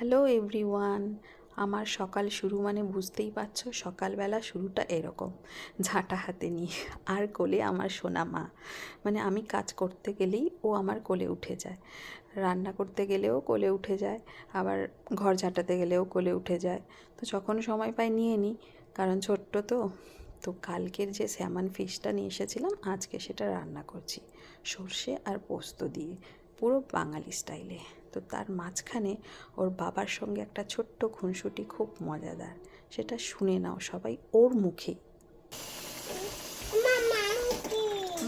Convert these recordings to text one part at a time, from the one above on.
Hello everyone. আমার সকাল শুরু মানে বুঝতেই পারছো, সকালবেলা শুরুটা এরকম, ঝাঁটা হাতে নিয়ে আর কোলে আমার সোনা মা। মানে আমি কাজ করতে গেলেই ও আমার কোলে উঠে যায়, রান্না করতে গেলেও কোলে উঠে যায়, আবার ঘর ঝাঁটাতে গেলেও কোলে উঠে যায়। তো যখন সময় পাই নিয়ে নিই, কারণ ছোট্ট তো কালকের যে স্যামন ফিশটা নিয়ে এসেছিলাম, আজকে সেটা রান্না করছি সর্ষে আর পোস্ত দিয়ে, পুরো বাঙালি স্টাইলে। তো তার মাঝখানে ওর বাবার সঙ্গে একটা ছোট্ট খুনসুটি খুব মজাদার, সেটা শুনে নাও সবাই ওর মুখে।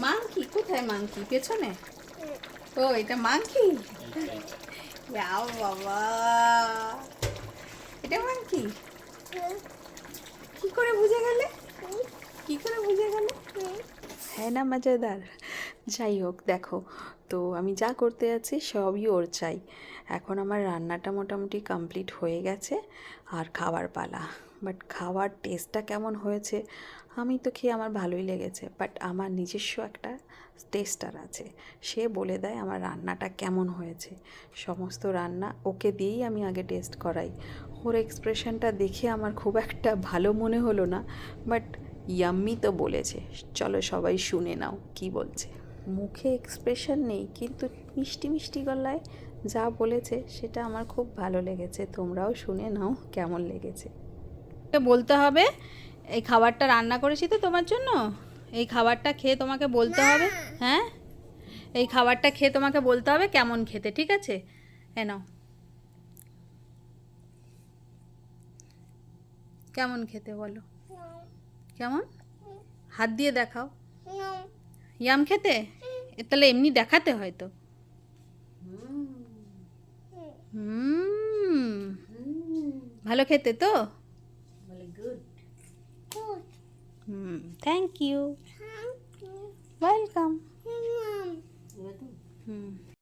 মাংকি কোথায়? মাংকি পেছনে। ও এটা মাংকি। বাবা, এটা মাংকি। কি করে বুঝে গেলে? কি করে বুঝে গেলে? হ্যাঁ না, মজাদার। যাই হোক, দেখো তো আমি যা করতে যাচ্ছি সবই ওর চাই। এখন আমার রান্নাটা মোটামুটি কমপ্লিট হয়ে গেছে, আর খাবার পালা। বাট খাওয়ার টেস্টটা কেমন হয়েছে, আমি তো খেয়ে আমার ভালোই লেগেছে, বাট আমার নিজস্ব একটা টেস্টার আছে, সে বলে দেয় আমার রান্নাটা কেমন হয়েছে। সমস্ত রান্না ওকে দিয়েই আমি আগে টেস্ট করাই। ওর এক্সপ্রেশনটা দেখে আমার খুব একটা ভালো মনে হলো না, বাট ইয়াম্মি তো বলেছে। চলো সবাই শুনে নাও কি বলছে। মুখে এক্সপ্রেশন নেই, কিন্তু মিষ্টি মিষ্টি গলায় যা বলেছে সেটা আমার খুব ভালো লেগেছে। তোমরাও শুনে নাও কেমন লেগেছে। বলতে হবে এই খাবারটা রান্না করেছি তো তোমার জন্য, এই খাবারটা খেয়ে তোমাকে বলতে হবে। হ্যাঁ, এই খাবারটা খেয়ে তোমাকে বলতে হবে কেমন খেতে, ঠিক আছে? হ্যাঁ নাও, কেমন খেতে বলো। কেমন? হাত দিয়ে দেখাও। ইয়াম খেতে? তাহলে এমনি দেখাতে হয় তো। হুম, ভালো খেতে তো। হুম, থ্যাংক ইউ, ওয়েলকাম।